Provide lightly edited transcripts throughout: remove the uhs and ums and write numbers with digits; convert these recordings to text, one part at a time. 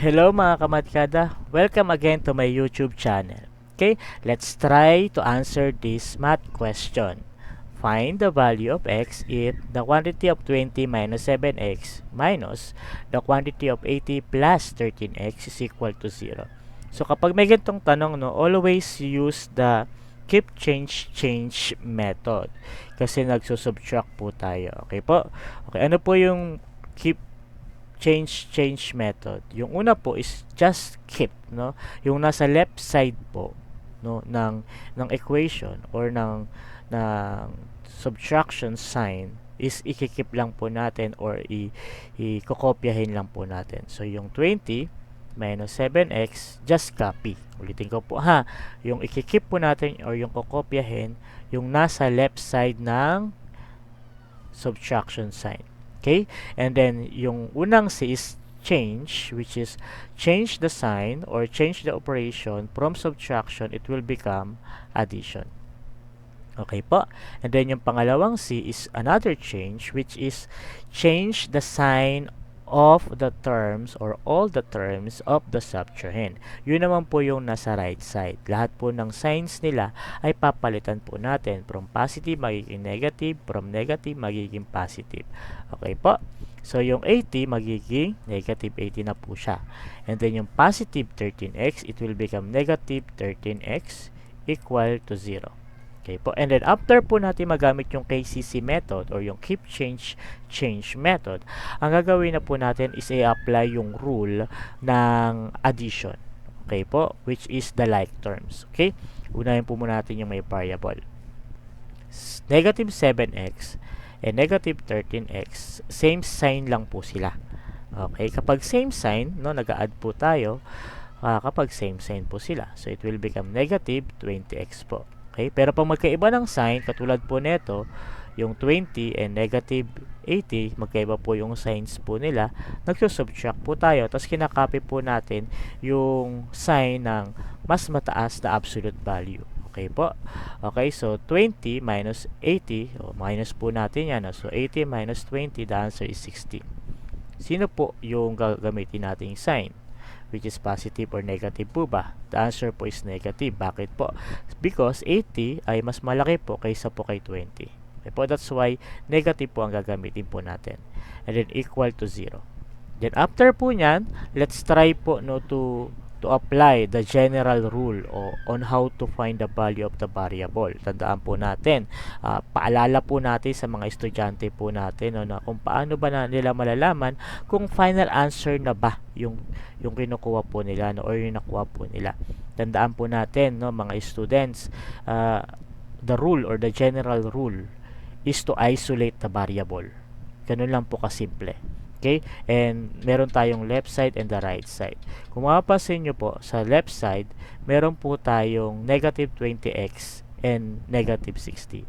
Hello mga kamatkada, welcome again to my YouTube channel. Okay, let's try to answer this math question. Find the value of x if the quantity of 20 minus 7x minus the quantity of 80 plus 13x is equal to 0. So kapag may ganitong tanong, no, always use the keep change method kasi nagsusubtract po tayo. Okay po? Okay, ano po yung keep change method? Yung una po is just keep, no? Yung nasa left side po, no, ng equation or ng subtraction sign is ikikip lang po natin or ikokopyahin lang po natin. So yung 20 minus 7x, just copy. Ulitin ko po ha, yung ikikip po natin or yung kokopyahin yung nasa left side ng subtraction sign. Okay? And then, yung unang C is change, which is change the sign or change the operation from subtraction, it will become addition. Okay po? And then, yung pangalawang C is another change, which is change the sign of the terms or all the terms of the subtrahend. Yun naman po yung nasa right side. Lahat po ng signs nila ay papalitan po natin. From positive magiging negative, from negative magiging positive. Okay po? So yung 80 magiging negative 80 na po siya. And then yung positive 13x, it will become negative 13x equal to 0. Okay po. And then after po natin magamit yung KCC method or yung keep change method, ang gagawin na po natin is i-apply yung rule ng addition. Okay po, which is the like terms. Okay? Unahin po muna natin yung may variable. Negative 7x and negative 13x, same sign lang po sila. Okay? Kapag same sign, no, nag-add po tayo, kapag same sign po sila. So it will become negative 20x po. Okay? Pero pag magkaiba ng sign, katulad po nito, yung 20 and negative 80, magkaiba po yung signs po nila, nagsusubtract po tayo, tapos kinakopy po natin yung sign ng mas mataas na absolute value. Okay po? Okay, so 20 minus 80, minus po natin yan. So 80 minus 20, the answer is 16. Sino po yung gagamitin nating sign? Which is positive or negative po ba? The answer po is negative. Bakit po? Because 80 ay mas malaki po kaysa po kay 20. Okay po, that's why negative po ang gagamitin po natin. And then equal to 0. Then after po nyan, let's try po no to apply the general rule on how to find the value of the variable. Tandaan po natin, paalala po natin sa mga estudyante po natin, no, na kung paano ba na nila malalaman kung final answer na ba yung kinukuha po nila, no, or yung nakuha po nila. Tandaan po natin, no, mga students, the rule or the general rule is to isolate the variable. Ganun lang po kasimple. Okay? And meron tayong left side and the right side. Kung mapapansin nyo po, sa left side, meron po tayong negative 20x and negative 60.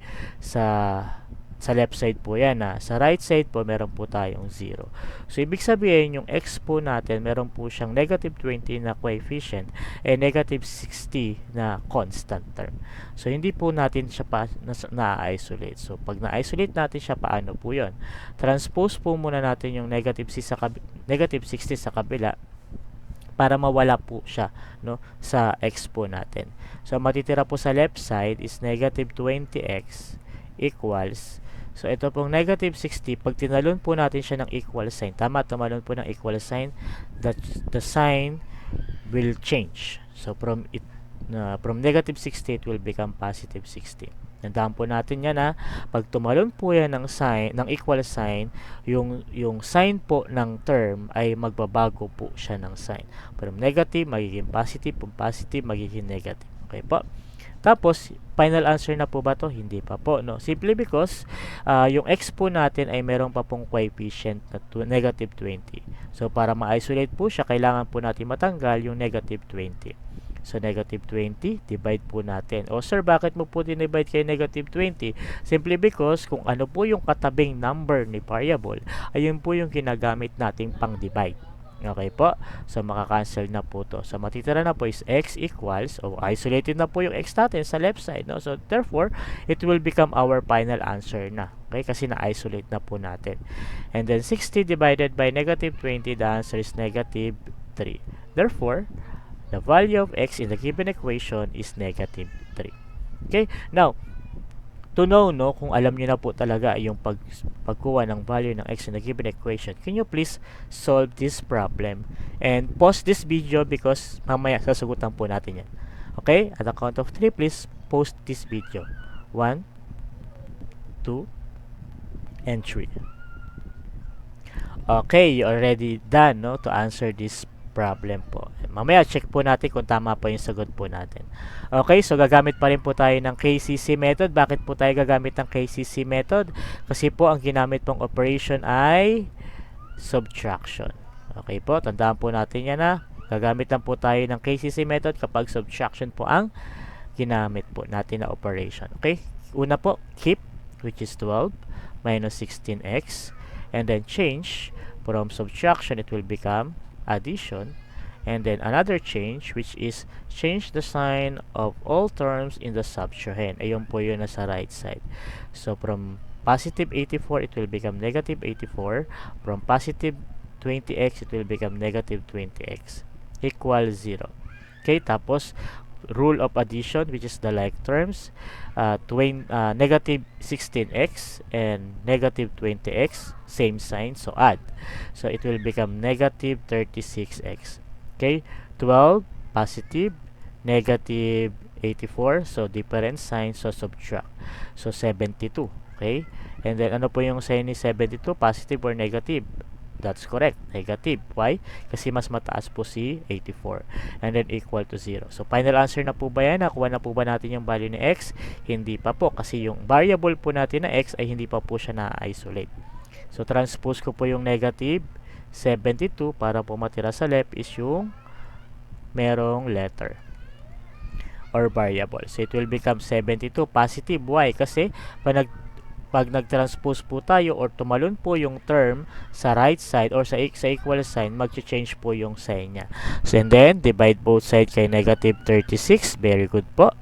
Sa left side po yan. Sa right side po, meron po tayong 0. So, ibig sabihin, yung x po natin, meron po siyang negative 20 na coefficient and negative 60 na constant term. So, hindi po natin siya na-isolate. So, pag na-isolate natin siya, paano po yun? Transpose po muna natin yung negative 60 sa kabila para mawala po siya, no, sa x po natin. So, matitira po sa left side is negative 20x equals, so ito pong negative 60, pag tinalon po natin siya ng equal sign, tumalon po ng equal sign, the sign will change. So from negative 60, it will become positive 60. Tandaan po natin yan, pag tumalon po yan ng equal sign, yung sign po ng term ay magbabago po siya ng sign. From negative, magiging positive, from positive, magiging negative. Okay po? Tapos, final answer na po ba to? Hindi pa po, no? Simply because yung x po natin ay meron pa pong coefficient na negative 20. So, para ma-isolate po siya, kailangan po natin matanggal yung negative 20. So, negative 20, divide po natin. O, sir, bakit mo po dinivide kay negative 20? Simply because kung ano po yung katabing number ni variable, ayun po yung ginagamit nating pang-divide. Okay po? So, makakancel na po to. So, matitira na po is x equals, isolated na po yung x natin sa left side, no? So, therefore, it will become our final answer na. Okay? Kasi na-isolate na po natin. And then, 60 divided by negative 20, the answer is negative 3. Therefore, the value of x in the given equation is negative 3. Okay? Now, to know kung alam niyo na po talaga yung pagkuha ng value ng x in the given equation, can you please solve this problem? And pause this video because mamaya sasagutan po natin yan. Okay? At the count of 3, please post this video. 1, 2, and 3. Okay, you already done to answer this problem po. Mamaya check po natin kung tama po yung sagot po natin. Okay, so gagamit pa rin po tayo ng KCC method. Bakit po tayo gagamit ng KCC method? Kasi po ang ginamit pong operation ay subtraction. Okay po, tandaan po natin yan na. Gagamit lang po tayo ng KCC method kapag subtraction po ang ginamit po natin na operation. Okay, una po, keep, which is 12 minus 16x, and then change from subtraction, it will become addition, and then another change, which is change the sign of all terms in the subtrahend. Ayun po yun nasa right side. So from positive 84, it will become negative 84. From positive 20x, it will become negative 20x equals 0. Okay, tapos rule of addition, which is the like terms, negative 16x and negative 20x, same sign, so add. So it will become negative 36x. Okay, 12 positive, negative 84, so different sign, so subtract. So 72. Okay, and then ano po yung sign ni 72, positive or negative? That's correct, negative. Why? Kasi mas mataas po si 84. And then equal to 0. So final answer na po ba yan? Nakuha na po ba natin yung value ni x? Hindi pa po, kasi yung variable po natin na x ay hindi pa po siya na-isolate. So transpose ko po yung negative 72 para po matira sa left is yung merong letter or variable. So it will become 72 positive. Why? Kasi pag nag-transpose po tayo or tumalon po yung term sa right side or sa equal sign, mag-change po yung sign niya. So and then, divide both sides kay negative 36. Very good po.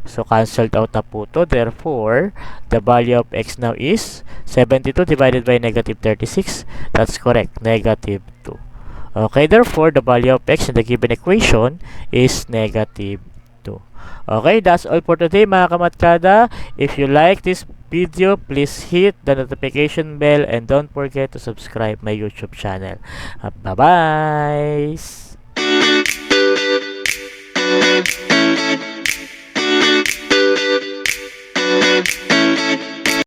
So cancelled out na po to. Therefore, the value of x now is 72 divided by negative 36. That's correct, negative 2. Okay, therefore, the value of x in the given equation is negative 2. Okay, that's all for today mga kamatkada. If you like this video, please hit the notification bell and don't forget to subscribe my YouTube channel. Bye-bye!